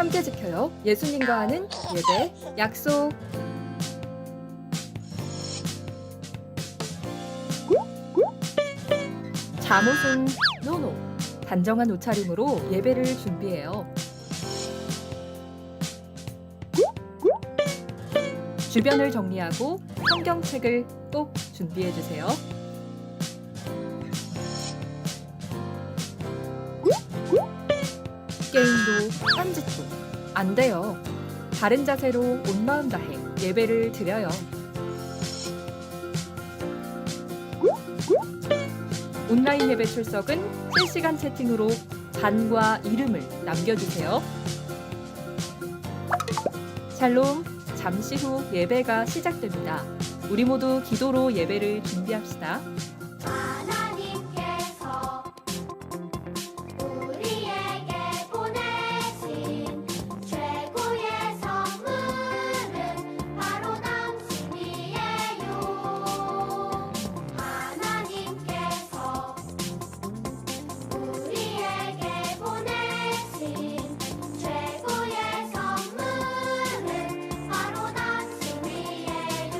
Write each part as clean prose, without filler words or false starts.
함께 지켜요. 예수님과 하는 예배 약속. 잠옷은 노노. 단정한 옷차림으로 예배를 준비해요. 주변을 정리하고 성경책을 꼭 준비해 주세요. 게임도 딴짓도 안 돼요. 바른 자세로 온 마음 다해 예배를 드려요. 온라인 예배 출석은 실시간 채팅으로 잔과 이름을 남겨주세요. 샬롬, 잠시 후 예배가 시작됩니다. 우리 모두 기도로 예배를 준비합시다. 하나님께서 우리에게 보내신 최고의 선물은 바로 당신이에요. 하나님께서 우리에게 보내신 최고의 선물은 바로 당신이에요.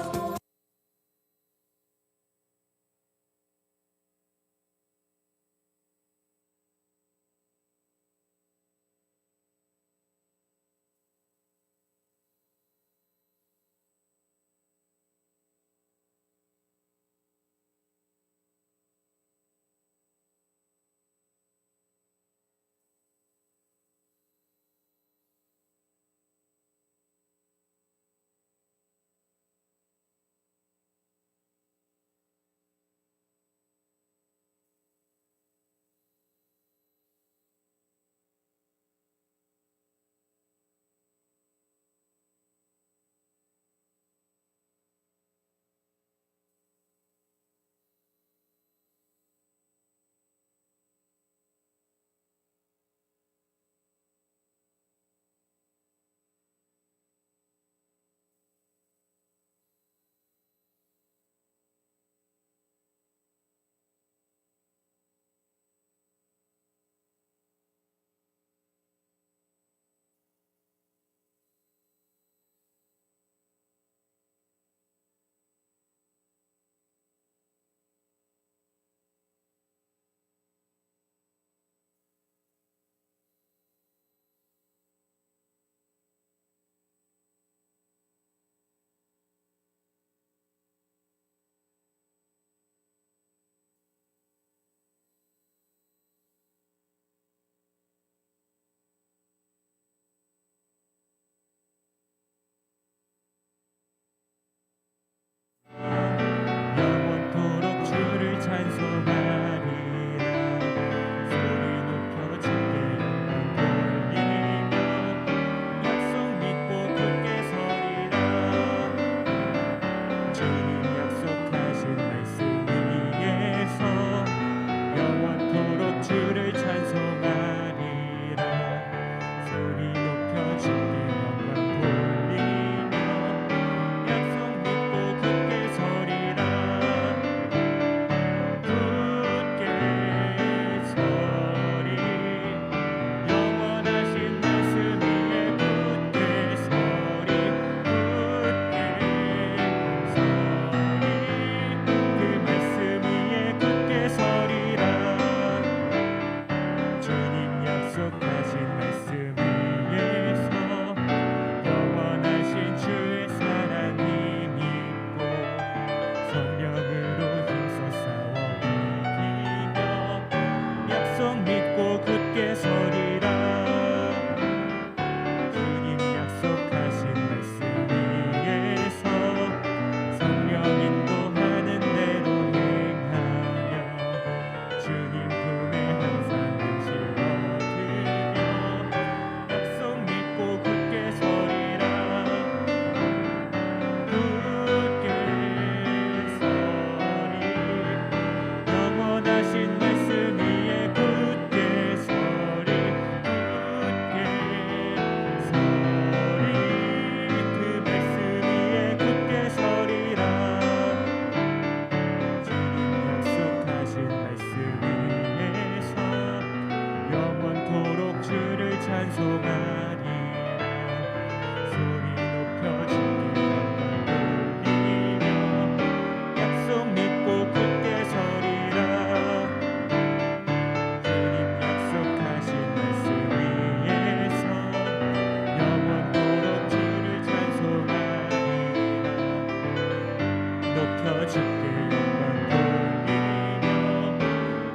높여 주께 영광 돌리며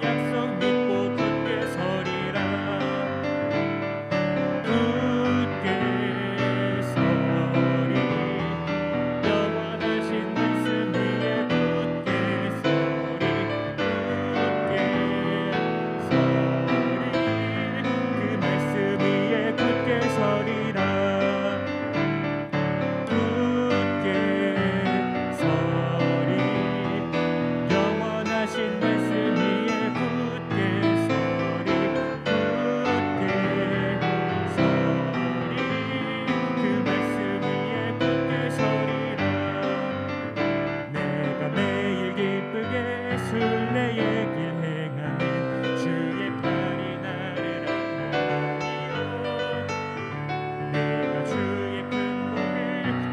약속 믿고 굳게 서리라. 굳게 서리 영원하신 말씀 위에 굳게 서리. 굳게 서리 그 말씀 위에 굳게 서리라. 굳게 서리 영원하신 말씀 위에 굳게 서리. 굳게 서리 그 말씀 위에 굳게 서리라. 내가 매일 기쁘게 순례의 길 행하는 주의 팔이 나를 안나니요. 내가 주의 큰 복을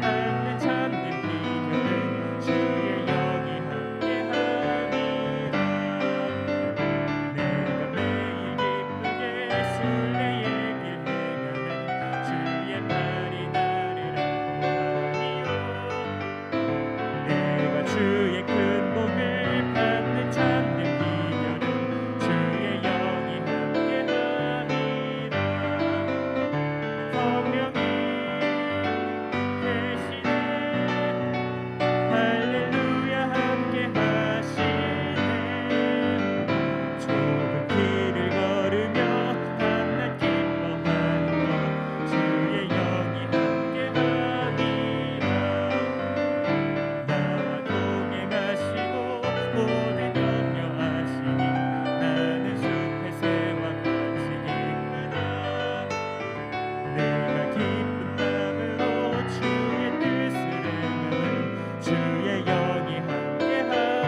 받는 참된 비결은 주의 영이 함께함이라. 내가 매일 기쁘게 순례의 길 행하는 주의 팔이 나를 안나니요. 내가 주의 큰 복을 받는 참된 비결은 주의 영이 함께함이라. 성령이 계시네. 할렐루야 함께하시네. 좁은 길을 걸으며 한낱 기뻐하는 것 주의 영이 함께함이라. 나와 동행하시고 모든 염려하시니 나는 숲의 새와 같이 기쁘다. 내가 기쁜 마음으로 주의 뜻을 행하는 주의 영이 함께함이라.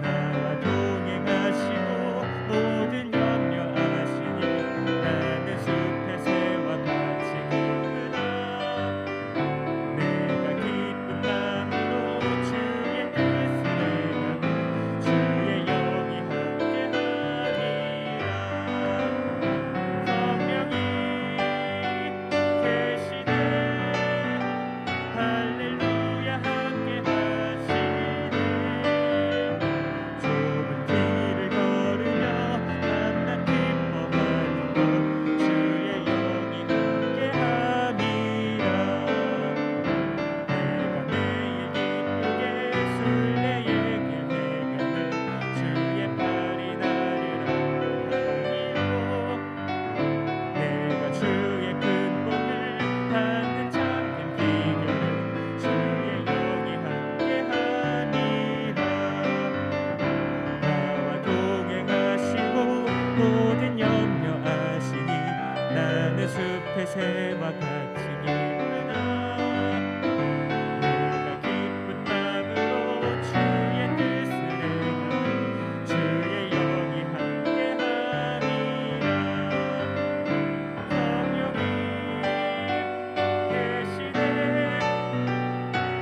나와 동행하시고 모든 염려하시니 나는 숲의 새와 같이 기쁘다. 내가 기쁜 마음으로 주의 뜻을 행하는 주의 영이 함께함이라. 성령이 계시네. 할렐루야 함께하시네. 좁은 길을 걸으며 한낱 기뻐하는 것 주의 영이 함께함이라. 내가 매일 기쁘게 순례의 길 행하는 주의 팔이 나를 안나니요. 내가 주의 큰 복을 받는 참된 비결은 주의 영이 함께함이라. 나와 동행하시고 모든 염려하시니 나는 숲의 새와 같이 기쁘다. 내가 기쁜 마음으로 주의 뜻을 행하는 주의 영이 함께함이라. 성령이 계시네.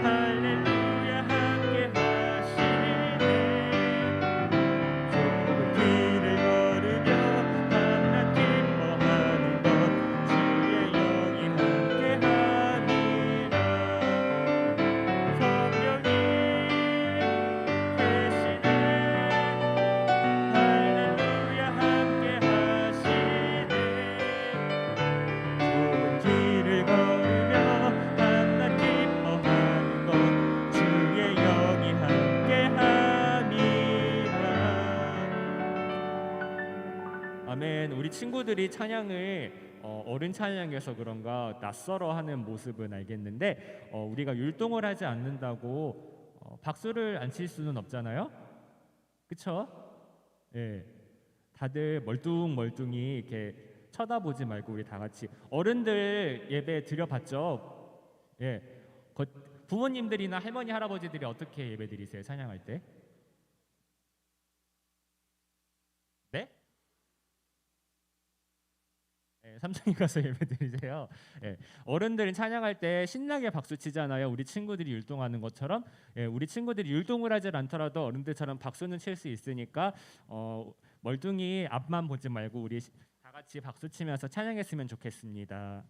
할렐루야 함께하시네. 좁은 길을 걸으며 한낱 기뻐하는 것 주의 영이 함께함이라. 성령이 계시네. 할렐루야 함께하시네. 좁은 길을 걸으며 한낱 기뻐하는 것 주의 영이 함께함이라. 아멘. 우리 친구들이 찬양을 어른 찬양이어서 그런가 낯설어 하는 모습은 알겠는데 우리가 율동을 하지 않는다고 박수를 안 칠 수는 없잖아요. 그쵸? 예. 다들 멀뚱멀뚱히 이렇게 쳐다보지 말고 우리 다 같이 어른들 예배 드려봤죠? 예. 부모님들이나 할머니 할아버지들이 어떻게 예배 드리세요? 찬양할 때? 네? 삼층에 가서 예배 드리세요. 어른들은 찬양할 때 신나게 박수 치잖아요. 우리 친구들이 율동하는 것처럼. 우리 친구들이 율동을 하지 않더라도 어른들처럼 박수는 칠 수 있으니까 멀뚱히 앞만 보지 말고 우리 다 같이 박수 치면서 찬양했으면 좋겠습니다.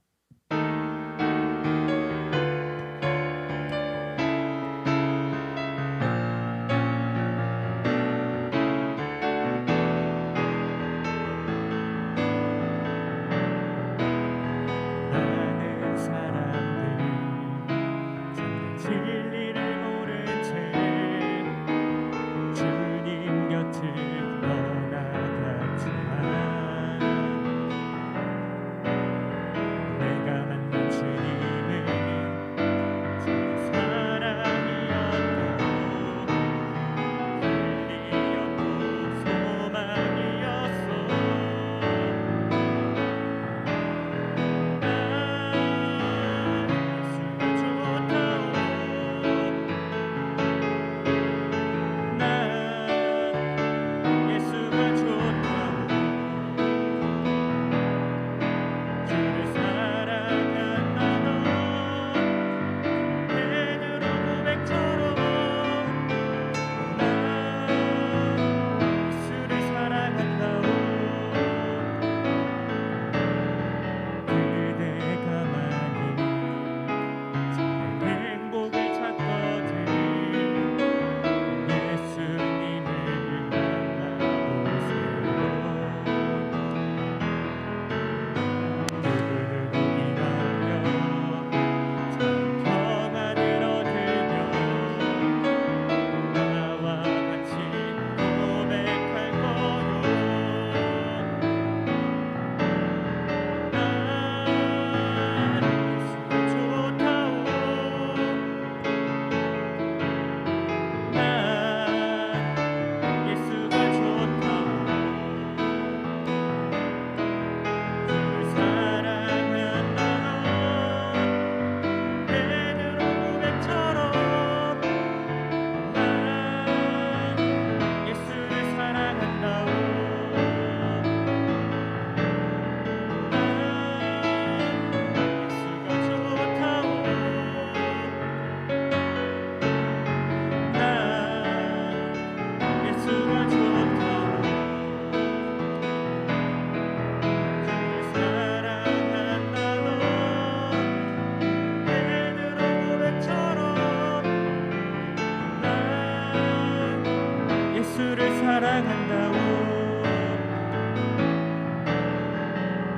사랑한다오.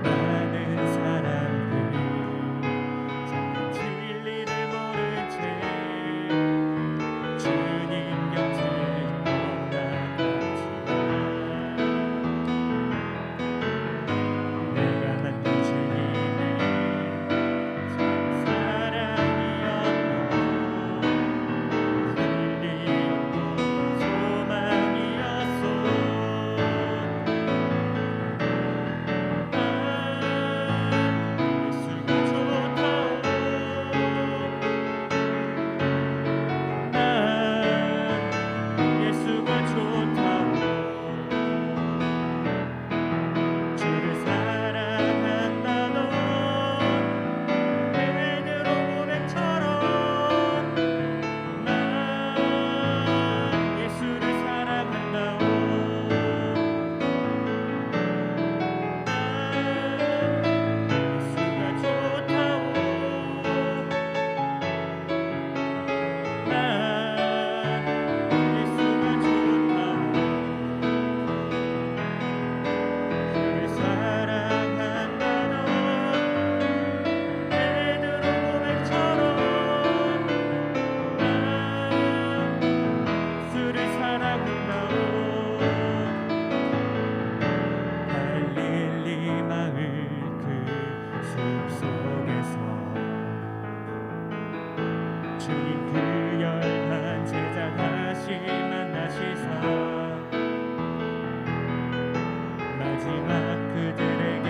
많은 사람들이 자꾸 진리를 모른 채 주님 곁을 떠나가지만 내가 만난 주님은 참 사랑이었고 진리였고 소망이었소. 난 예수가 좋다오. 주를 사랑한다던 베드로 고백처럼 난 예수를 사랑한다오. 갈릴리 마을 그 숲속에서 주님 그 열한 제자 다시 만나시사 마지막 그들에게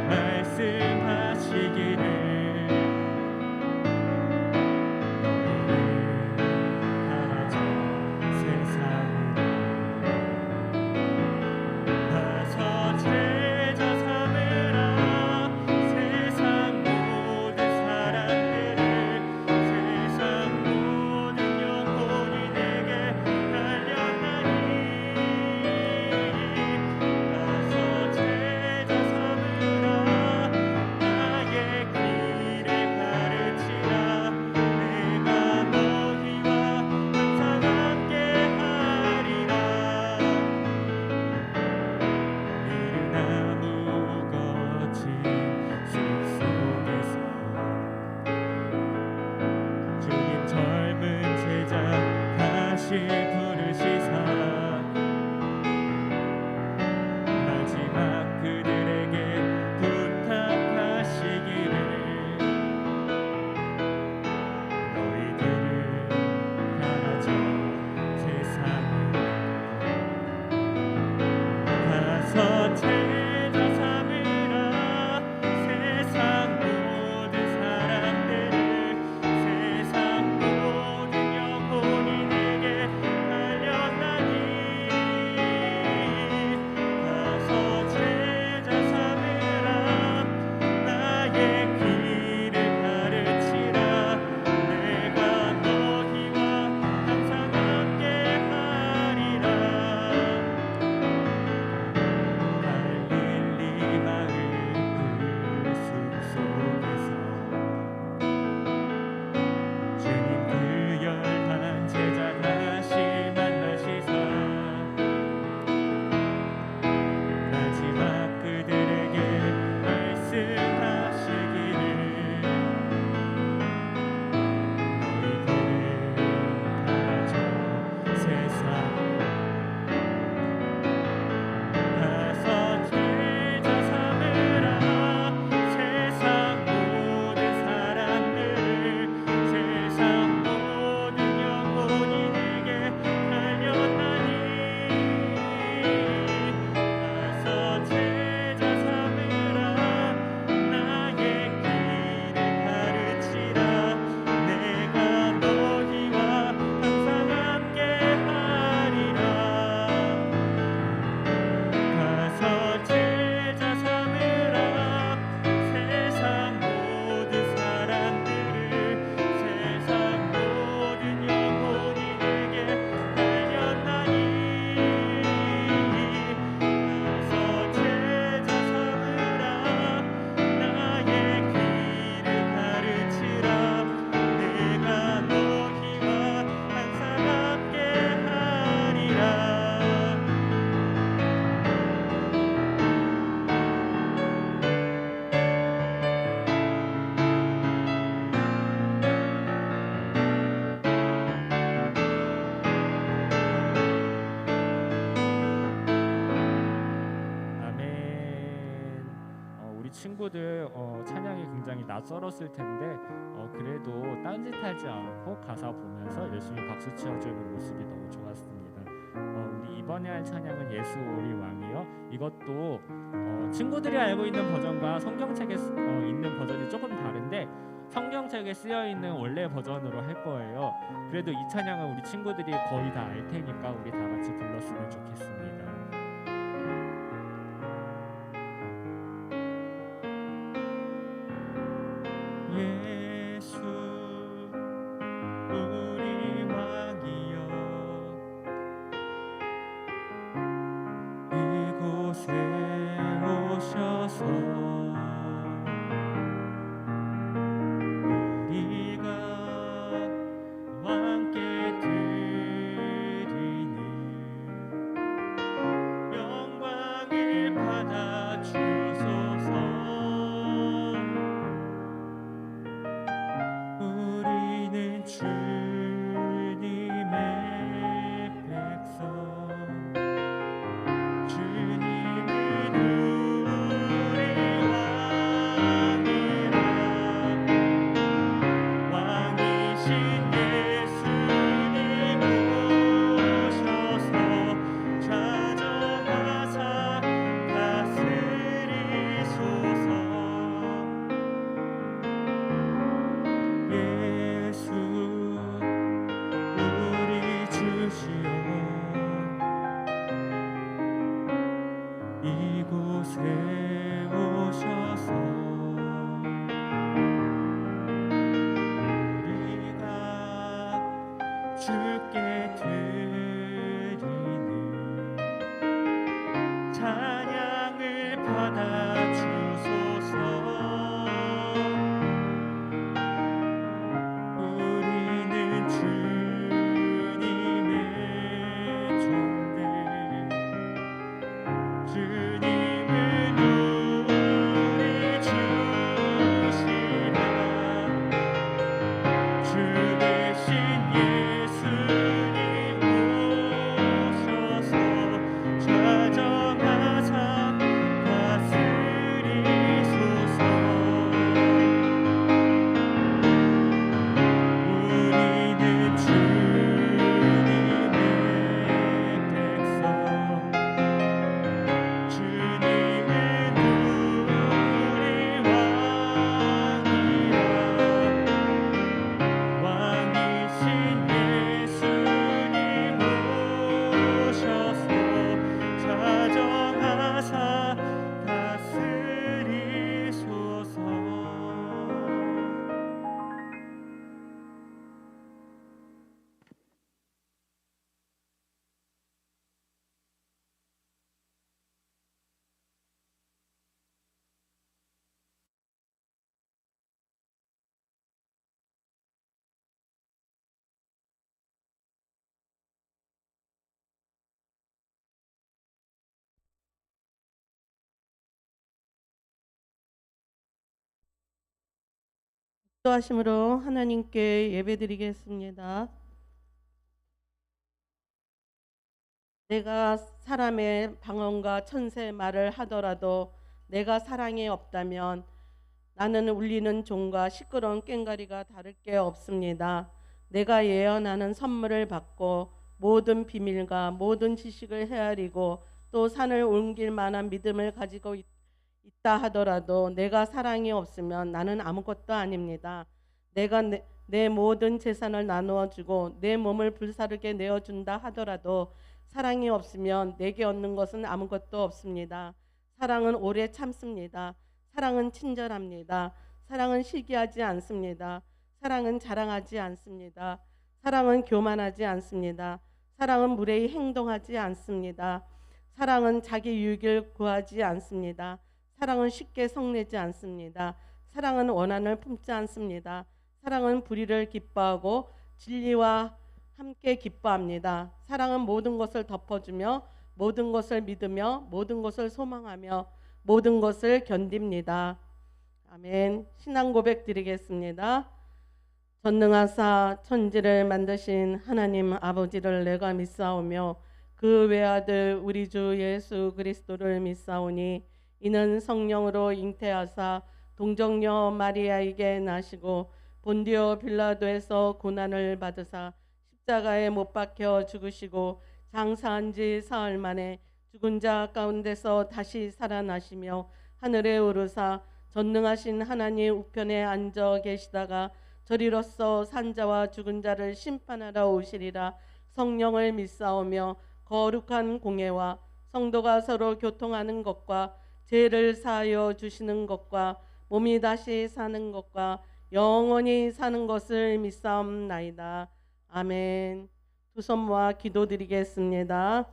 말씀하시기를 너희는 가라져 세상을 가서 제자 삼으라. 세상 모든 사람들을 세상 모든 영혼이 내게 달려나니 가서 제자 삼으라. 나의 길을 가르치라. 내가 너희와 항상 함께하리라. 느르나무 거친 숲속에서 주님 젊은 제자 다시 부르시사 마지막 그들에게 부탁하시기를 너희들은 가라져 세상을 가서 제자 삼으라. 세상 모든 사람들을 세상 모든 영혼이 내게 친구들 찬양이 굉장히 낯설었을 텐데 그래도 딴짓하지 않고 가사 보면서 열심히 박수 치어주는 모습이 너무 좋았습니다. 우리 이번에 할 찬양은 예수 우리 왕이요. 이것도 친구들이 알고 있는 버전과 성경책에 있는 버전이 조금 다른데 성경책에 쓰여 있는 원래 버전으로 할 거예요. 그래도 이 찬양은 우리 친구들이 거의 다 알 테니까 우리 다 같이 불렀으면 좋겠습니다. 예수 우리 왕이여 이곳에 오셔서 우리가 왕께 드리는 영광을 받아 주소서. 우리는 주님의 백성, 주님은 우리 왕이라. 왕이신 예수님 오셔서 좌정하사 다스리소서. 예수 우리 주시여 이곳에 오셔서 우리가 주께 드리는 찬양을 받아 주소서. 우리는 주님의 종들, 주님은 우리 주시라. 주 대신 예수님 오셔서 좌정하사 다스리소서. 우리는 주님의 백성, 주님은 우리 왕이라. 왕이신 예수님 오셔서 좌정하사 다스리소서. 기도하심으로 하나님께 예배드리겠습니다. 내가 사람의 방언과 천사의 말을 하더라도 내가 사랑이 없다면 나는 울리는 종과 시끄러운 꽹과리가 다를 게 없습니다. 내가 예언하는 선물을 받고 모든 비밀과 모든 지식을 헤아리고 또 산을 옮길 만한 믿음을 가지고 있다 하더라도 내가 사랑이 없으면 나는 아무것도 아닙니다. 내가 내 모든 재산을 나누어 주고 내 몸을 불사르게 내어준다 하더라도 사랑이 없으면 내게 얻는 것은 아무것도 없습니다. 사랑은 오래 참습니다. 사랑은 친절합니다. 사랑은 시기하지 않습니다. 사랑은 자랑하지 않습니다. 사랑은 교만하지 않습니다. 사랑은 무례히 행동하지 않습니다. 사랑은 자기 유익을 구하지 않습니다. 사랑은 쉽게 성내지 않습니다. 사랑은 원한을 품지 않습니다. 사랑은 불의를 기뻐하고 진리와 함께 기뻐합니다. 사랑은 모든 것을 덮어주며 모든 것을 믿으며 모든 것을 소망하며 모든 것을 견딥니다. 아멘. 신앙 고백 드리겠습니다. 전능하사 천지를 만드신 하나님 아버지를 내가 믿사오며 그 외아들 우리 주 예수 그리스도를 믿사오니 이는 성령으로 잉태하사 동정녀 마리아에게 나시고 본디오 빌라도에서 고난을 받으사 십자가에 못 박혀 죽으시고 장사한 지 사흘 만에 죽은 자 가운데서 다시 살아나시며 하늘에 오르사 전능하신 하나님 우편에 앉아 계시다가 저리로서 산자와 죽은 자를 심판하러 오시리라. 성령을 믿사오며 거룩한 공예와 성도가 서로 교통하는 것과 죄를 사하여 주시는 것과 몸이 다시 사는 것과 영원히 사는 것을 믿사옵나이다. 아멘. 두 손 모아 기도드리겠습니다.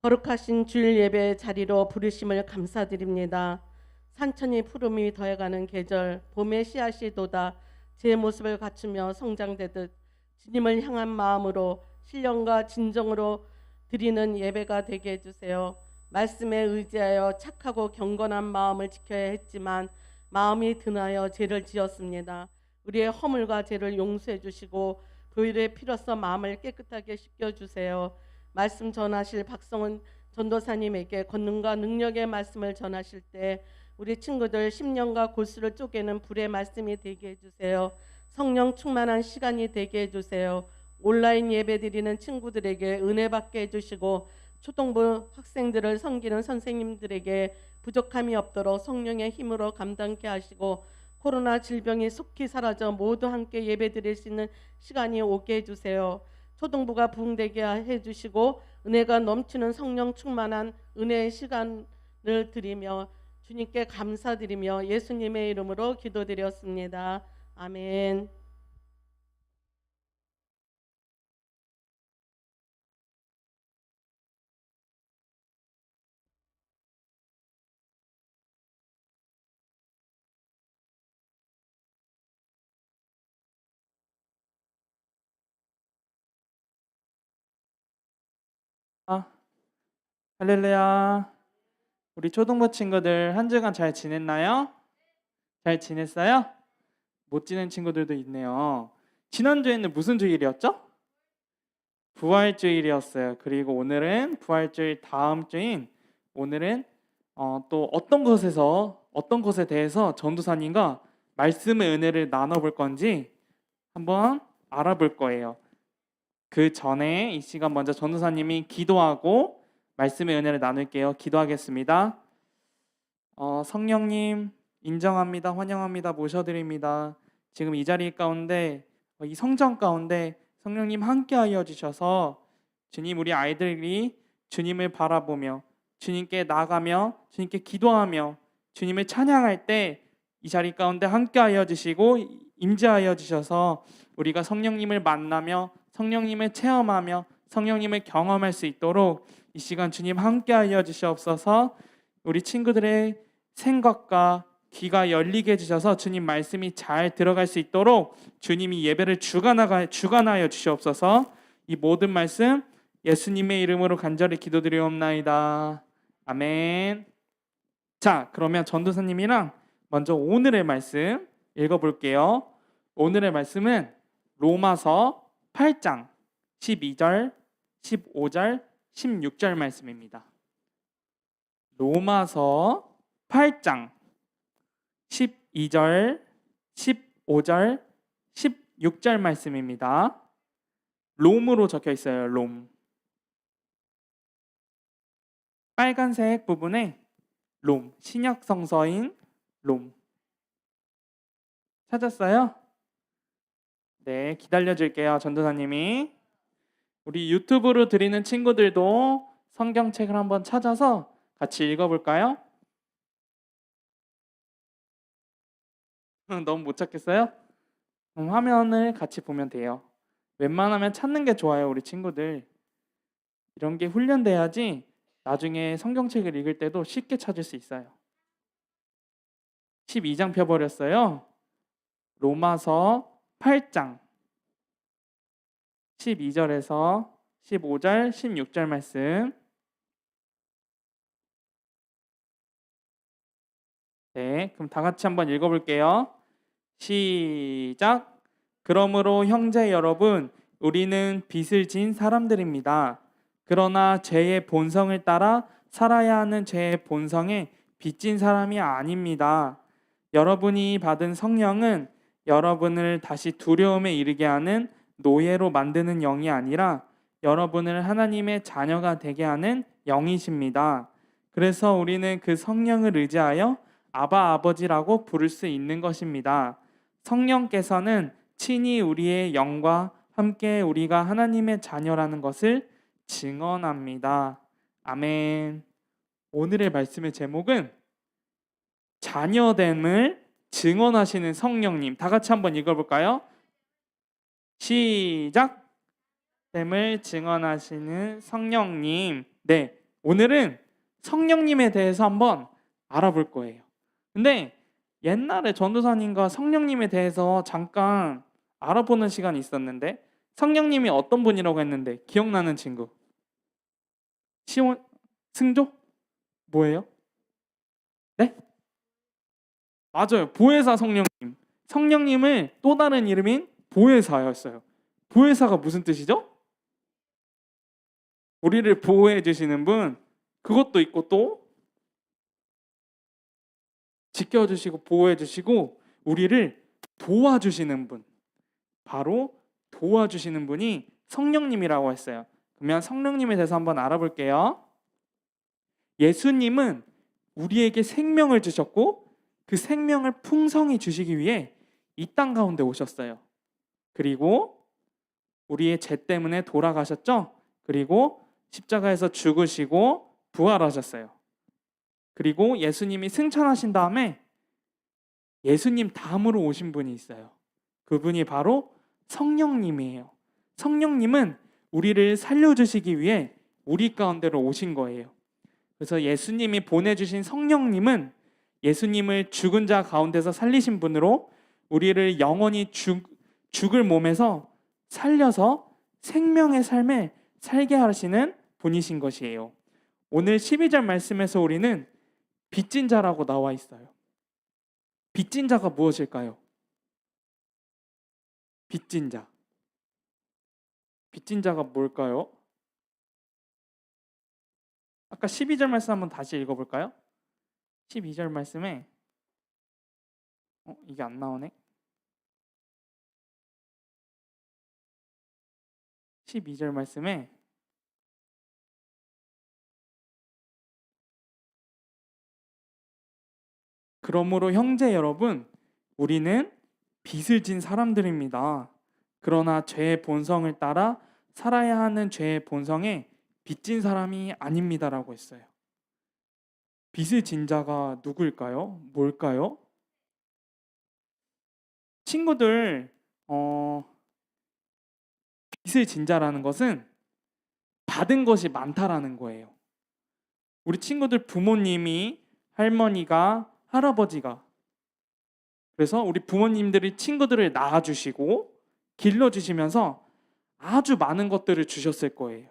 거룩하신 주일 예배 자리로 부르심을 감사드립니다. 산천이 푸름이 더해가는 계절, 봄의 씨앗이 돋아 제 모습을 갖추며 성장되듯 주님을 향한 마음으로 신령과 진정으로 드리는 예배가 되게 해주세요. 말씀에 의지하여 착하고 경건한 마음을 지켜야 했지만 마음이 둔하여 죄를 지었습니다. 우리의 허물과 죄를 용서해 주시고 보혈의 피로써 마음을 깨끗하게 씻겨주세요. 말씀 전하실 박성은 전도사님에게 권능과 능력의 말씀을 전하실 때 우리 친구들 심령과 골수를 쪼개는 불의 말씀이 되게 해주세요. 성령 충만한 시간이 되게 해주세요. 온라인 예배 드리는 친구들에게 은혜 받게 해주시고 초등부 학생들을 섬기는 선생님들에게 부족함이 없도록 성령의 힘으로 감당케 하시고 코로나 질병이 속히 사라져 모두 함께 예배 드릴 수 있는 시간이 오게 해주세요. 초등부가 부흥되게 해주시고 은혜가 넘치는 성령 충만한 은혜의 시간을 드리며 주님께 감사드리며 예수님의 이름으로 기도드렸습니다. 아멘. 할렐루야. 우리 초등부 친구들 한 주간 잘 지냈나요? 잘 지냈어요? 못 지낸 친구들도 있네요. 지난주에는 무슨 주일이었죠? 부활주일이었어요. 그리고 오늘은 부활주일 다음 주인 오늘은 또 어떤 것에 대해서 전도사님과 말씀의 은혜를 나눠볼 건지 한번 알아볼 거예요. 그 전에 이 시간 먼저 전도사님이 기도하고 말씀의 은혜를 나눌게요. 기도하겠습니다. 성령님 인정합니다. 환영합니다. 모셔드립니다. 지금 이 자리 가운데 이 성전 가운데 성령님 함께하여 주셔서 주님 우리 아이들이 주님을 바라보며 주님께 나아가며 주님께 기도하며 주님을 찬양할 때 이 자리 가운데 함께하여 주시고 임재하여 주셔서 우리가 성령님을 만나며 성령님을 체험하며 성령님을 경험할 수 있도록 이 시간 주님 함께하여 주시옵소서. 우리 친구들의 생각과 귀가 열리게 해주셔서 주님 말씀이 잘 들어갈 수 있도록 주님이 예배를 주관하여 주시옵소서. 이 모든 말씀 예수님의 이름으로 간절히 기도드리옵나이다. 아멘. 자, 그러면 전도사님이랑 먼저 오늘의 말씀 읽어볼게요. 오늘의 말씀은 로마서 8장 12절, 15절, 16절 말씀입니다. 로마서 8장 12절, 15절, 16절 말씀입니다. 롬으로 적혀 있어요. 롬. 빨간색 부분에 롬, 신약 성서인 롬. 찾았어요? 네, 기다려줄게요. 전도사님이. 우리 유튜브로 드리는 친구들도 성경책을 한번 찾아서 같이 읽어볼까요? 너무 못 찾겠어요? 화면을 같이 보면 돼요. 웬만하면 찾는 게 좋아요. 우리 친구들 이런 게 훈련돼야지 나중에 성경책을 읽을 때도 쉽게 찾을 수 있어요. 12장 펴버렸어요. 로마서 8장 12절에서 15절, 16절 말씀. 네, 그럼 다 같이 한번 읽어볼게요. 시작. 그러므로 형제 여러분, 우리는 빚을 진 사람들입니다. 그러나 죄의 본성을 따라 살아야 하는 죄의 본성에 빚진 사람이 아닙니다. 여러분이 받은 성령은 여러분을 다시 두려움에 이르게 하는 노예로 만드는 영이 아니라 여러분을 하나님의 자녀가 되게 하는 영이십니다. 그래서 우리는 그 성령을 의지하여 아바 아버지라고 부를 수 있는 것입니다. 성령께서는 친히 우리의 영과 함께 우리가 하나님의 자녀라는 것을 증언합니다. 아멘. 오늘의 말씀의 제목은 자녀됨을 증언하시는 성령님. 다 같이 한번 읽어볼까요? 시작. 됨을 증언하시는 성령님. 네, 오늘은 성령님에 대해서 한번 알아볼 거예요. 근데 옛날에 전도사님과 성령님에 대해서 잠깐 알아보는 시간이 있었는데 성령님이 어떤 분이라고 했는데 기억나는 친구? 시온 승조? 뭐예요? 네? 맞아요. 보혜사 성령님. 성령님을 또 다른 이름인 보혜사였어요. 보혜사가 무슨 뜻이죠? 우리를 보호해 주시는 분. 그것도 있고 또 지켜주시고 보호해 주시고 우리를 도와주시는 분. 바로 도와주시는 분이 성령님이라고 했어요. 그러면 성령님에 대해서 한번 알아볼게요. 예수님은 우리에게 생명을 주셨고 그 생명을 풍성히 주시기 위해 이 땅 가운데 오셨어요. 그리고 우리의 죄 때문에 돌아가셨죠. 그리고 십자가에서 죽으시고 부활하셨어요. 그리고 예수님이 승천하신 다음에 예수님 다음으로 오신 분이 있어요. 그분이 바로 성령님이에요. 성령님은 우리를 살려주시기 위해 우리 가운데로 오신 거예요. 그래서 예수님이 보내주신 성령님은 예수님을 죽은 자 가운데서 살리신 분으로 우리를 영원히 죽을 몸에서 살려서 생명의 삶을 살게 하시는 분이신 것이에요. 오늘 12절 말씀에서 우리는 빚진 자라고 나와 있어요. 빚진 자가 무엇일까요? 빚진 자. 빚진 자가 뭘까요? 아까 12절 말씀 한번 다시 읽어볼까요? 12절 말씀에 이게 안 나오네. 12절 말씀에 그러므로 형제 여러분, 우리는 빚을 진 사람들입니다. 그러나 죄의 본성을 따라 살아야 하는 죄의 본성에 빚진 사람이 아닙니다라고 했어요. 빚을 진 자가 누구일까요? 뭘까요? 친구들, 빚을 진 자라는 것은 받은 것이 많다라는 거예요. 우리 친구들 부모님이, 할머니가, 할아버지가, 그래서 우리 부모님들이 친구들을 낳아주시고 길러주시면서 아주 많은 것들을 주셨을 거예요.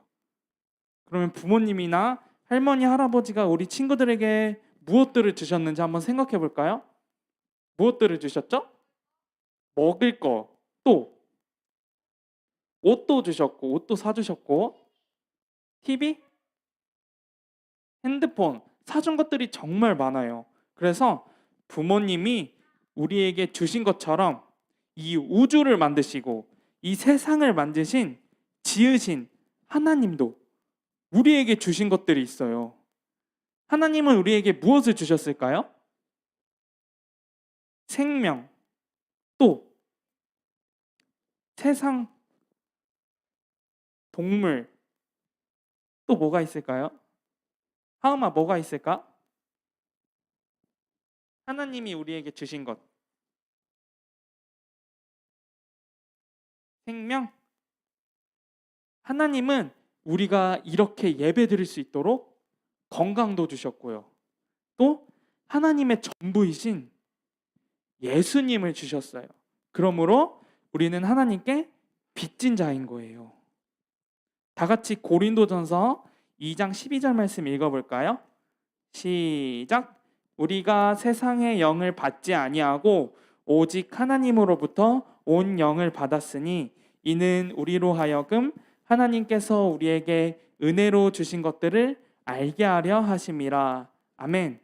그러면 부모님이나 할머니, 할아버지가 우리 친구들에게 무엇들을 주셨는지 한번 생각해 볼까요? 무엇들을 주셨죠? 먹을 거, 또 옷도 주셨고, 옷도 사주셨고, TV, 핸드폰 사준 것들이 정말 많아요. 그래서 부모님이 우리에게 주신 것처럼 이 우주를 만드시고 이 세상을 만드신, 지으신 하나님도 우리에게 주신 것들이 있어요. 하나님은 우리에게 무엇을 주셨을까요? 생명, 또 세상, 동물, 또 뭐가 있을까요? 하은아, 뭐가 있을까? 하나님이 우리에게 주신 것. 생명. 하나님은 우리가 이렇게 예배 드릴 수 있도록 건강도 주셨고요. 또 하나님의 전부이신 예수님을 주셨어요. 그러므로 우리는 하나님께 빚진 자인 거예요. 다 같이 고린도전서 2장 12절 말씀 읽어볼까요? 시작. 우리가 세상의 영을 받지 아니하고 오직 하나님으로부터 온 영을 받았으니 이는 우리로 하여금 하나님께서 우리에게 은혜로 주신 것들을 알게 하려 하심이라. 아멘.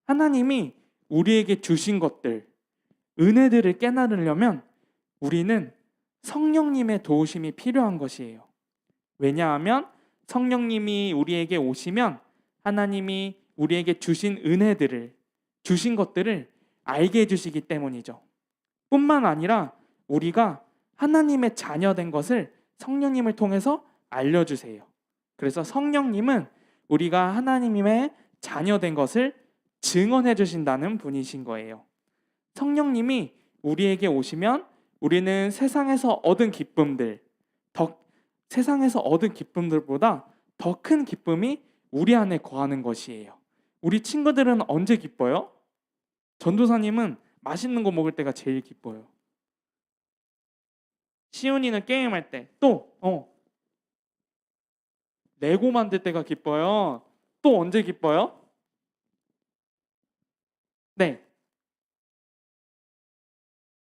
하나님이 우리에게 주신 것들, 은혜들을 깨달으려면 우리는 성령님의 도우심이 필요한 것이에요. 왜냐하면 성령님이 우리에게 오시면 하나님이 우리에게 주신 은혜들을, 주신 것들을 알게 해주시기 때문이죠. 뿐만 아니라 우리가 하나님의 자녀된 것을 성령님을 통해서 알려주세요. 그래서 성령님은 우리가 하나님의 자녀된 것을 증언해 주신다는 분이신 거예요. 성령님이 우리에게 오시면 우리는 세상에서 얻은 기쁨들보다 더 큰 기쁨이 우리 안에 거하는 것이에요. 우리 친구들은 언제 기뻐요? 전도사님은 맛있는 거 먹을 때가 제일 기뻐요. 시온이는 게임할 때, 또 레고 만들 때가 기뻐요. 또 언제 기뻐요? 네.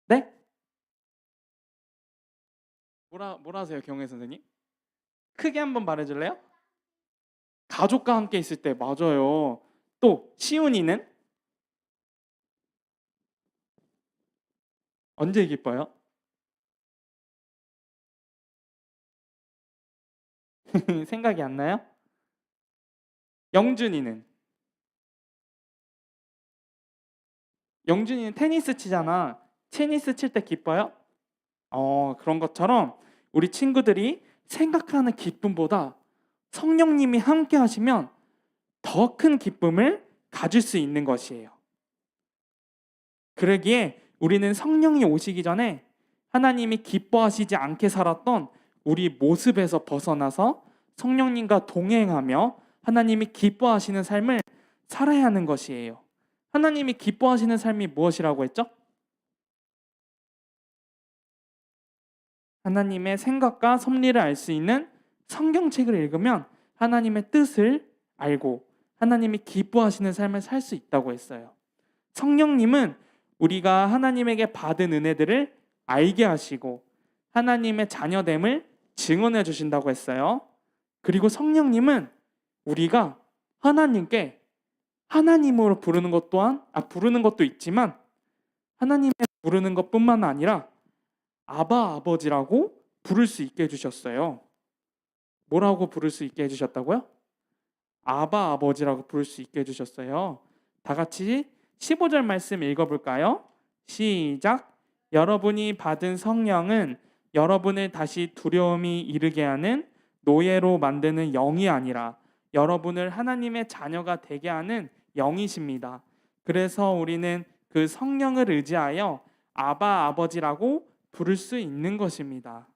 네? 뭐라 하세요, 경혜 선생님? 크게 한번 말해줄래요? 가족과 함께 있을 때. 맞아요. 또 시온이는 언제 기뻐요? 생각이 안 나요? 영준이는 테니스 치잖아. 테니스 칠 때 기뻐요? 그런 것처럼 우리 친구들이 생각하는 기쁨보다 성령님이 함께 하시면 더 큰 기쁨을 가질 수 있는 것이에요. 그러기에 우리는 성령이 오시기 전에 하나님이 기뻐하시지 않게 살았던 우리 모습에서 벗어나서 성령님과 동행하며 하나님이 기뻐하시는 삶을 살아야 하는 것이에요. 하나님이 기뻐하시는 삶이 무엇이라고 했죠? 하나님의 생각과 섭리를 알 수 있는 성경책을 읽으면 하나님의 뜻을 알고 하나님이 기뻐하시는 삶을 살 수 있다고 했어요. 성령님은 우리가 하나님에게 받은 은혜들을 알게 하시고 하나님의 자녀됨을 증언해 주신다고 했어요. 그리고 성령님은 우리가 하나님께 하나님으로 부르는 것도 있지만 하나님의 부르는 것뿐만 아니라 아바 아버지라고 부를 수 있게 해주셨어요. 뭐라고 부를 수 있게 해주셨다고요? 아바 아버지라고 부를 수 있게 해주셨어요. 다 같이 15절 말씀 읽어볼까요? 시작. 여러분이 받은 성령은 여러분을 다시 두려움이 이르게 하는 노예로 만드는 영이 아니라 여러분을 하나님의 자녀가 되게 하는 영이십니다. 그래서 우리는 그 성령을 의지하여 아바 아버지라고 부를 수 있는 것입니다.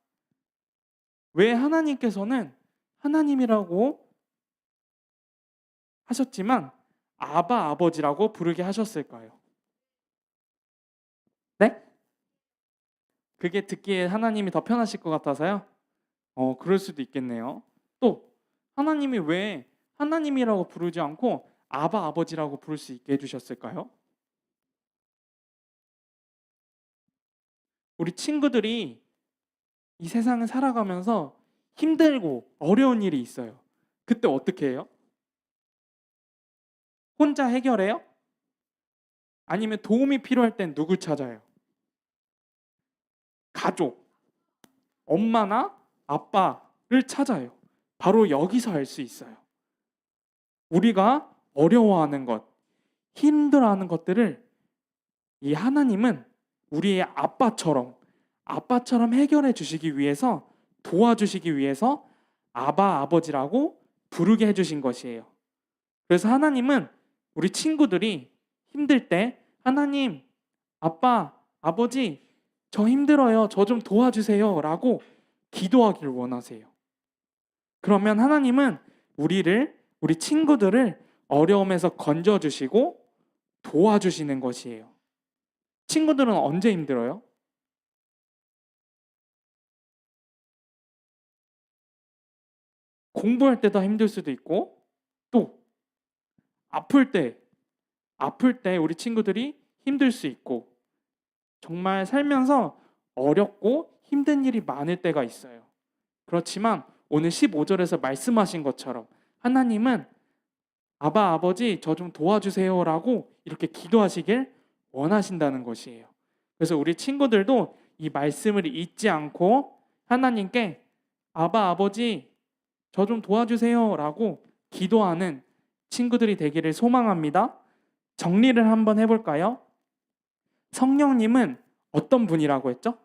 왜 하나님께서는 하나님이라고 하셨지만 아바 아버지라고 부르게 하셨을까요? 네? 그게 듣기에 하나님이 더 편하실 것 같아서요? 그럴 수도 있겠네요. 또 하나님이 왜 하나님이라고 부르지 않고 아바 아버지라고 부를 수 있게 해주셨을까요? 우리 친구들이 이 세상을 살아가면서 힘들고 어려운 일이 있어요. 그때 어떻게 해요? 혼자 해결해요? 아니면 도움이 필요할 땐 누굴 찾아요? 가족, 엄마나 아빠를 찾아요. 바로 여기서 알 수 있어요. 우리가 어려워하는 것, 힘들어하는 것들을 이 하나님은 우리의 아빠처럼 해결해 주시기 위해서, 도와주시기 위해서 아바 아버지라고 부르게 해주신 것이에요. 그래서 하나님은 우리 친구들이 힘들 때 하나님, 아빠, 아버지 저 힘들어요. 저 좀 도와주세요 라고 기도하기를 원하세요. 그러면 하나님은 우리 친구들을 어려움에서 건져주시고 도와주시는 것이에요. 친구들은 언제 힘들어요? 공부할 때 더 힘들 수도 있고, 또 아플 때 우리 친구들이 힘들 수 있고, 정말 살면서 어렵고 힘든 일이 많을 때가 있어요. 그렇지만 오늘 15절에서 말씀하신 것처럼 하나님은 아바 아버지 저 좀 도와주세요라고 이렇게 기도하시길 원하신다는 것이에요. 그래서 우리 친구들도 이 말씀을 잊지 않고 하나님께 아바 아버지 저 좀 도와주세요라고 기도하는 친구들이 되기를 소망합니다. 정리를 한번 해볼까요? 성령님은 어떤 분이라고 했죠?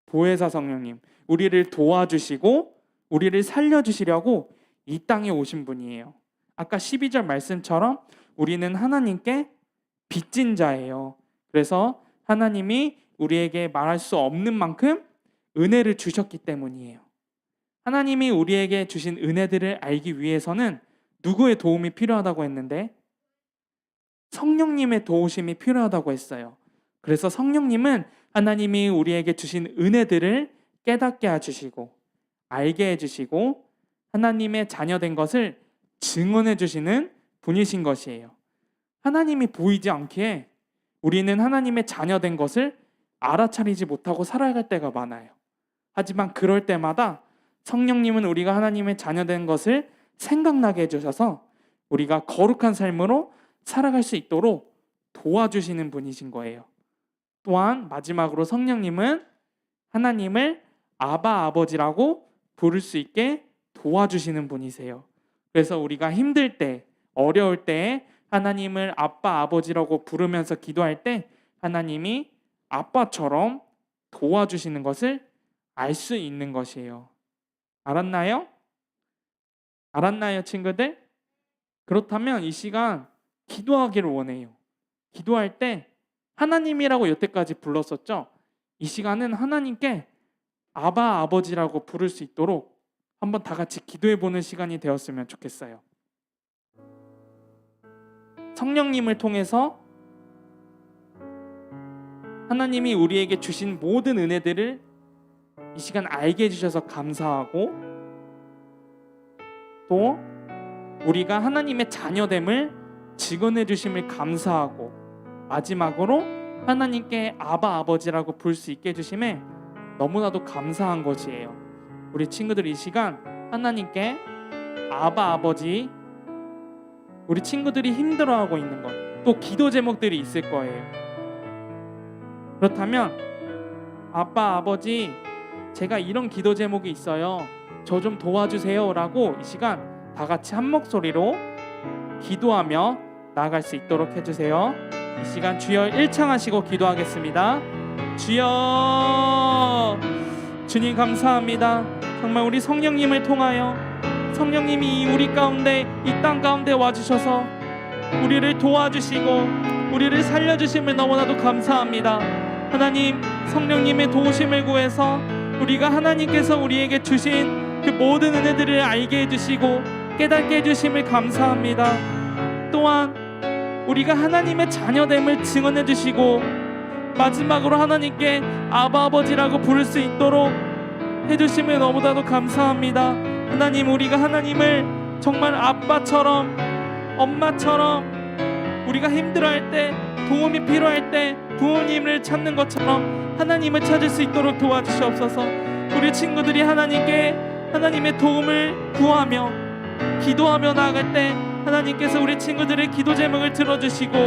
보혜사 성령님, 우리를 도와주시고 우리를 살려주시려고 이 땅에 오신 분이에요. 아까 12절 말씀처럼 우리는 하나님께 빚진 자예요. 그래서 하나님이 우리에게 말할 수 없는 만큼 은혜를 주셨기 때문이에요. 하나님이 우리에게 주신 은혜들을 알기 위해서는 누구의 도움이 필요하다고 했는데 성령님의 도우심이 필요하다고 했어요. 그래서 성령님은 하나님이 우리에게 주신 은혜들을 깨닫게 해주시고 알게 해주시고 하나님의 자녀된 것을 증언해 주시는 분이신 것이에요. 하나님이 보이지 않기에 우리는 하나님의 자녀된 것을 알아차리지 못하고 살아갈 때가 많아요. 하지만 그럴 때마다 성령님은 우리가 하나님의 자녀된 것을 생각나게 해주셔서 우리가 거룩한 삶으로 살아갈 수 있도록 도와주시는 분이신 거예요. 또한 마지막으로 성령님은 하나님을 아바 아버지라고 부를 수 있게 도와주시는 분이세요. 그래서 우리가 힘들 때, 어려울 때 하나님을 아빠 아버지라고 부르면서 기도할 때 하나님이 아빠처럼 도와주시는 것을 알 수 있는 것이에요. 알았나요? 알았나요, 친구들? 그렇다면 이 시간 기도하기를 원해요. 기도할 때 하나님이라고 여태까지 불렀었죠? 이 시간은 하나님께 아바 아버지라고 부를 수 있도록 한번 다 같이 기도해보는 시간이 되었으면 좋겠어요. 성령님을 통해서 하나님이 우리에게 주신 모든 은혜들을 이 시간 알게 해주셔서 감사하고 또 우리가 하나님의 자녀됨을 증언해 주심을 감사하고 마지막으로 하나님께 아바 아버지라고 부를 수 있게 해주심에 너무나도 감사한 것이에요. 우리 친구들 이 시간 하나님께 아바 아버지, 우리 친구들이 힘들어하고 있는 것, 또 기도 제목들이 있을 거예요. 그렇다면 아빠 아버지 제가 이런 기도 제목이 있어요. 저 좀 도와주세요 라고 이 시간 다 같이 한 목소리로 기도하며 나아갈 수 있도록 해주세요. 이 시간 주여 1창하시고 기도하겠습니다. 주여, 주님 감사합니다. 정말 우리 성령님을 통하여 성령님이 우리 가운데 이 땅 가운데 와주셔서 우리를 도와주시고 우리를 살려주심을 너무나도 감사합니다. 하나님, 성령님의 도우심을 구해서 우리가 하나님께서 우리에게 주신 그 모든 은혜들을 알게 해주시고 깨닫게 해주심을 감사합니다. 또한 우리가 하나님의 자녀됨을 증언해 주시고 마지막으로 하나님께 아바 아버지라고 부를 수 있도록 해주심을 너무나도 감사합니다. 하나님, 우리가 하나님을 정말 아빠처럼 엄마처럼 우리가 힘들어할 때 도움이 필요할 때 부모님을 찾는 것처럼 하나님을 찾을 수 있도록 도와주시옵소서. 우리 친구들이 하나님께 하나님의 도움을 구하며 기도하며 나아갈 때 하나님께서 우리 친구들의 기도 제목을 들어주시고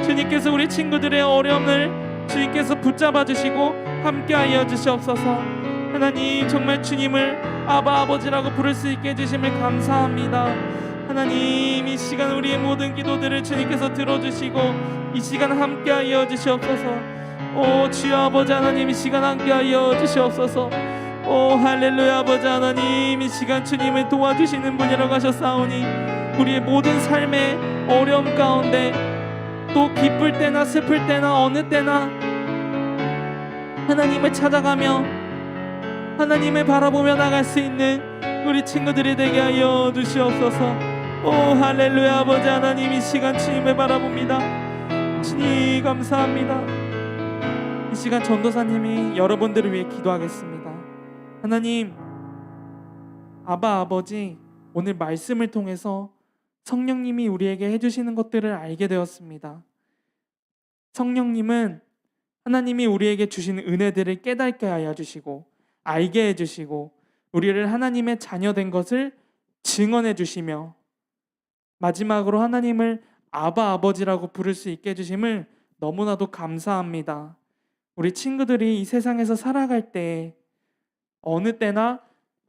주님께서 우리 친구들의 어려움을 주님께서 붙잡아 주시고 함께하여 주시옵소서. 하나님, 정말 주님을 아바 아버지라고 부를 수 있게 해주심을 감사합니다. 하나님, 이 시간 우리의 모든 기도들을 주님께서 들어주시고 이 시간 함께하여 주시옵소서. 오 주여 아버지 하나님, 이 시간 함께하여 주시옵소서. 오 할렐루야. 아버지 하나님, 이 시간 주님을 도와주시는 분이라고 하셨사오니 우리의 모든 삶의 어려움 가운데 또 기쁠 때나 슬플 때나 어느 때나 하나님을 찾아가며 하나님을 바라보며 나갈 수 있는 우리 친구들이 되게 하여 주시옵소서. 오 할렐루야. 아버지 하나님, 이 시간 주님을 바라봅니다. 주님 감사합니다. 이 시간 전도사님이 여러분들을 위해 기도하겠습니다. 하나님, 아바 아버지, 오늘 말씀을 통해서 성령님이 우리에게 해주시는 것들을 알게 되었습니다. 성령님은 하나님이 우리에게 주신 은혜들을 깨닫게 하여 주시고 알게 해주시고 우리를 하나님의 자녀된 것을 증언해 주시며 마지막으로 하나님을 아바 아버지라고 부를 수 있게 해주심을 너무나도 감사합니다. 우리 친구들이 이 세상에서 살아갈 때 어느 때나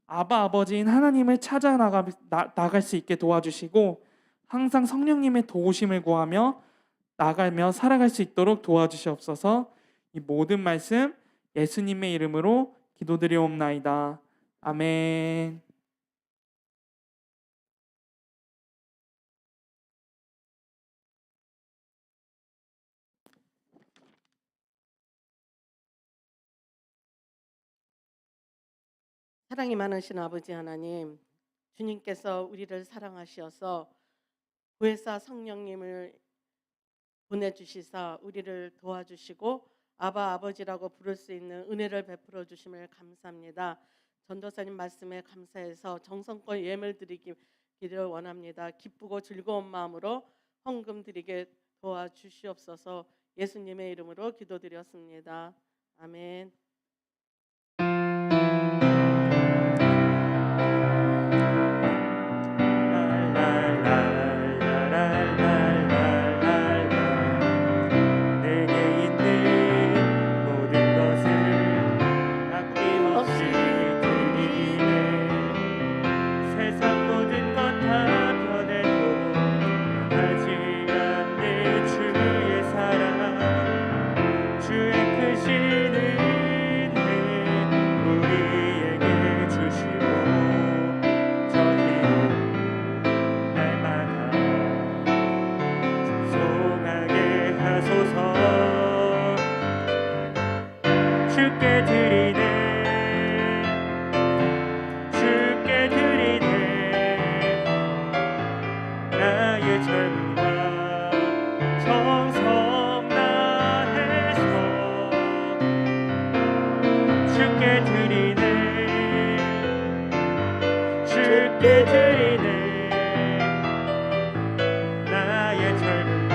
아바 아버지인 하나님을 찾아 나갈 수 있게 도와주시고 항상 성령님의 도우심을 구하며 나가며 살아갈 수 있도록 도와주시옵소서. 이 모든 말씀 예수님의 이름으로 기도드리옵나이다. 아멘. 사랑이 많으신 아버지 하나님, 주님께서 우리를 사랑하셔서 구혜사 성령님을 보내주시사 우리를 도와주시고 아바 아버지라고 부를 수 있는 은혜를 베풀어 주심을 감사합니다. 전도사님 말씀에 감사해서 정성껏 예물 드리기를 원합니다. 기쁘고 즐거운 마음으로 헌금 드리게 도와주시옵소서. 예수님의 이름으로 기도드렸습니다. 아멘. 내게 있는 모든 것을 아낌없이 드리네. 세상 모든 것 다 변해도 변하지 않는 주의 사랑, 주의 크신 은혜 우리에게 주시고 저희로 날마다 송하게 하소서. 주께 드리네, 주께 드리네. 나의 젊음과 정성 다해서 주께 드리네, 주께 드리네. 나의 젊음과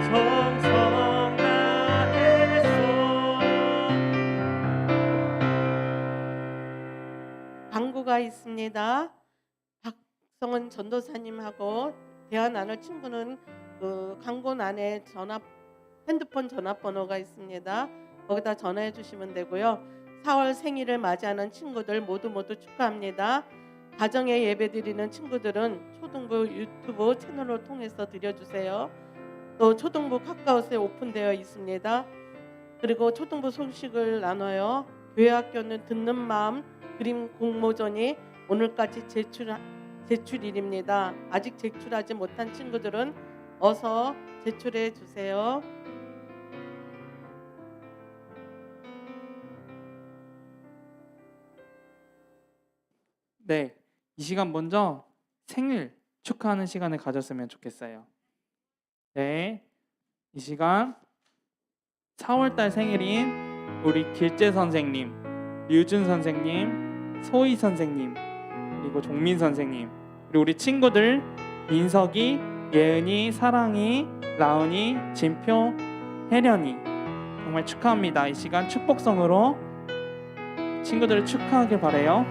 정성 다해서. 광고가 있습니다. 박성은 전도사님하고 대화 나눌 친구는 그 광고란에 핸드폰 전화번호가 있습니다. 거기다 전화해 주시면 되고요. 4월 생일을 맞이하는 친구들 모두 축하합니다. 가정에 예배 드리는 친구들은 초등부 유튜브 채널을 통해서 드려주세요. 또 초등부 카카오스에 오픈되어 있습니다. 그리고 초등부 소식을 나눠요. 교회학교는 듣는 마음 그림 공모전이 오늘까지 제출일입니다. 아직 제출하지 못한 친구들은 어서 제출해 주세요. 네, 이 시간 먼저 생일 축하하는 시간을 가졌으면 좋겠어요. 네, 이 시간 4월달 생일인 우리 길재 선생님, 류준 선생님, 소희 선생님, 그리고 종민 선생님, 그리고 우리 친구들 민석이, 예은이, 사랑이, 라은이, 진표, 혜련이 정말 축하합니다. 이 시간 축복성으로 친구들을 축하하길 바래요.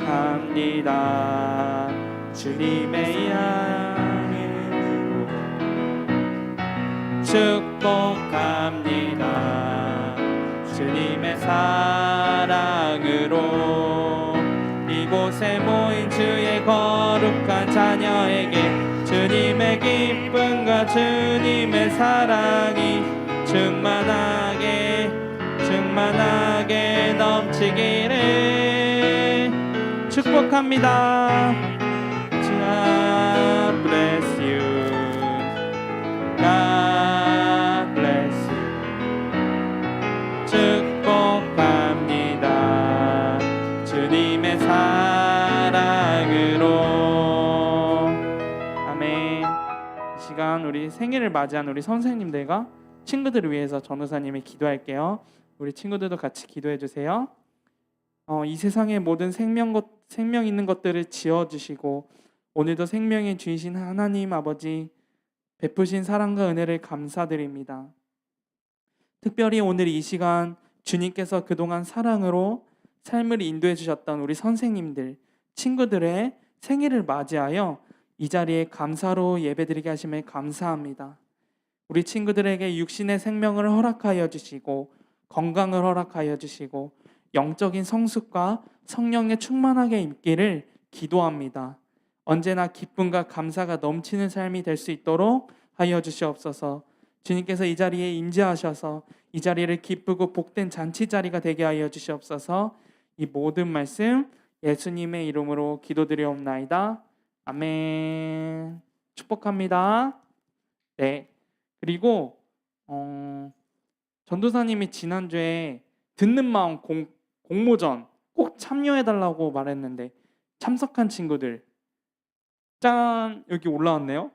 축복합니다. 주님의 이름으로 축복합니다. 주님의 사랑으로 이곳에 모인 주의 거룩한 자녀에게 주님의 기쁨과 주님의 사랑이 충만하게 넘치기를 축복합니다. God bless you. God bless you. 축복합니다. 주님의 사랑으로. 아멘. 이 시간 우리 생일을 맞이한 우리 선생님들과 친구들을 위해서 전도사님이 기도할게요. 우리 친구들도 같이 기도해 주세요. 이 세상의 모든 생명 있는 것들을 지어주시고 오늘도 생명의 주이신 하나님 아버지 베푸신 사랑과 은혜를 감사드립니다. 특별히 오늘 이 시간 주님께서 그동안 사랑으로 삶을 인도해 주셨던 우리 선생님들, 친구들의 생일을 맞이하여 이 자리에 감사로 예배드리게 하심에 감사합니다. 우리 친구들에게 육신의 생명을 허락하여 주시고 건강을 허락하여 주시고 영적인 성숙과 성령에 충만하게 있기를 기도합니다. 언제나 기쁨과 감사가 넘치는 삶이 될 수 있도록 하여 주시옵소서. 주님께서 이 자리에 임재하셔서 이 자리를 기쁘고 복된 잔치 자리가 되게 하여 주시옵소서. 이 모든 말씀 예수님의 이름으로 기도드리옵나이다. 아멘. 축복합니다. 네. 그리고 전도사님이 지난주에 듣는 마음 공모전 꼭 참여해달라고 말했는데 참석한 친구들 짠! 여기 올라왔네요.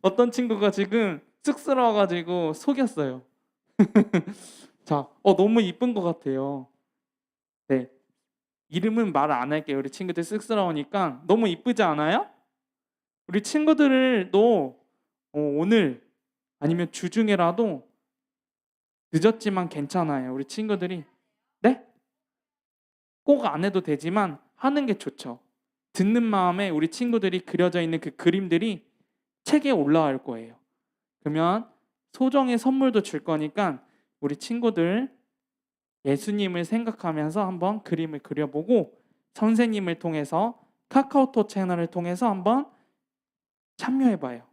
어떤 친구가 지금 쑥스러워가지고 속였어요. 자, 너무 이쁜 것 같아요. 네, 이름은 말 안 할게요. 우리 친구들 쑥스러우니까. 너무 이쁘지 않아요? 우리 친구들도 오늘 아니면 주중에라도 늦었지만 괜찮아요. 우리 친구들이 네? 꼭 안 해도 되지만 하는 게 좋죠. 듣는 마음에 우리 친구들이 그려져 있는 그 그림들이 책에 올라올 거예요. 그러면 소정의 선물도 줄 거니까 우리 친구들 예수님을 생각하면서 한번 그림을 그려보고 선생님을 통해서 카카오톡 채널을 통해서 한번 참여해봐요.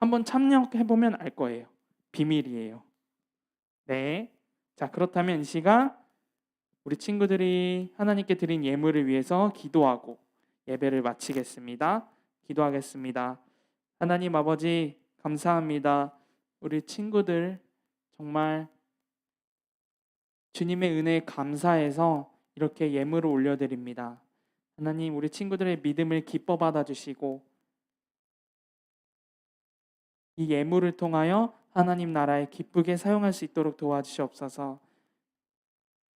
한번 참여해보면 알 거예요. 비밀이에요. 네. 자, 그렇다면 이 시간 우리 친구들이 하나님께 드린 예물을 위해서 기도하고 예배를 마치겠습니다. 기도하겠습니다. 하나님 아버지 감사합니다. 우리 친구들 정말 주님의 은혜에 감사해서 이렇게 예물을 올려드립니다. 하나님 우리 친구들의 믿음을 기뻐 받아주시고 이 예물을 통하여 하나님 나라에 기쁘게 사용할 수 있도록 도와주시옵소서.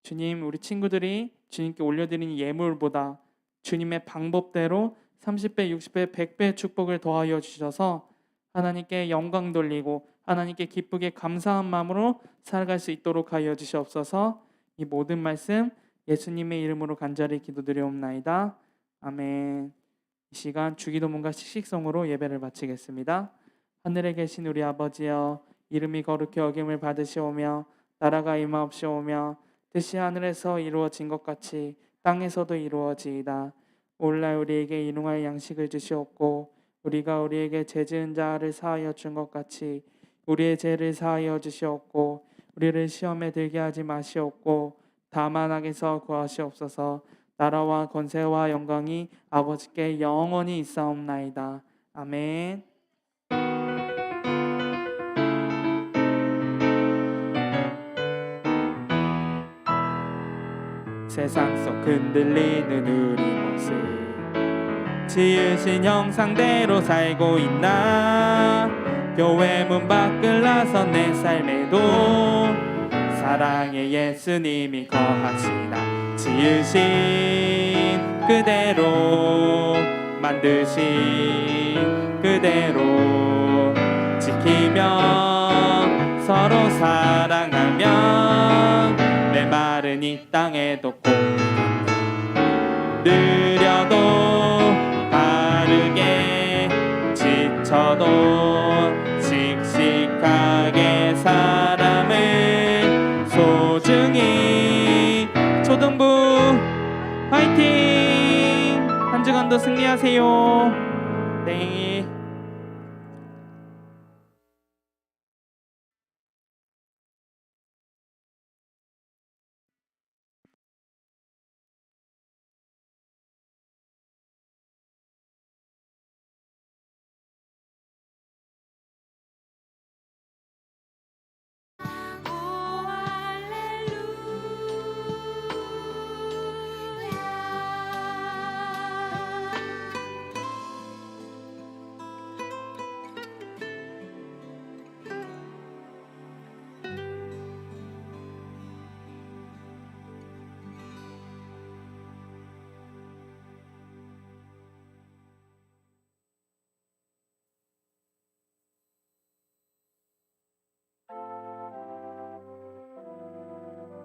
주님 우리 친구들이 주님께 올려드리는 예물보다 주님의 방법대로 30배, 60배, 100배의 축복을 더하여 주셔서 하나님께 영광 돌리고 하나님께 기쁘게 감사한 마음으로 살아갈 수 있도록 하여 주시옵소서. 이 모든 말씀 예수님의 이름으로 간절히 기도드리옵나이다. 아멘. 이 시간 주기도문과 식식성으로 예배를 마치겠습니다. 하늘에 계신 우리 아버지여 이름이 거룩히 여김을 받으시오며 나라가 임하옵시오며 뜻이 하늘에서 이루어진 것 같이 땅에서도 이루어지이다. 오늘날 우리에게 일용할 양식을 주시옵고 우리가 우리에게 죄 지은 자를 사하여 준 것 같이 우리의 죄를 사하여 주시옵고 우리를 시험에 들게 하지 마시옵고 다만 악에서 구하시옵소서. 나라와 권세와 영광이 아버지께 영원히 있사옵나이다. 아멘. 세상 속 흔들리는 우리 모습 지으신 형상대로 살고 있나. 교회 문 밖을 나선 내 삶에도 사랑의 예수님이 거하시나. 지으신 그대로 만드신 그대로 지키며 서로 사랑하면 메마른 이 땅에도 꼭 느려도 바르게 지쳐도 씩씩하게 사람을 소중히. 초등부 화이팅! 한 주간도 승리하세요. 네.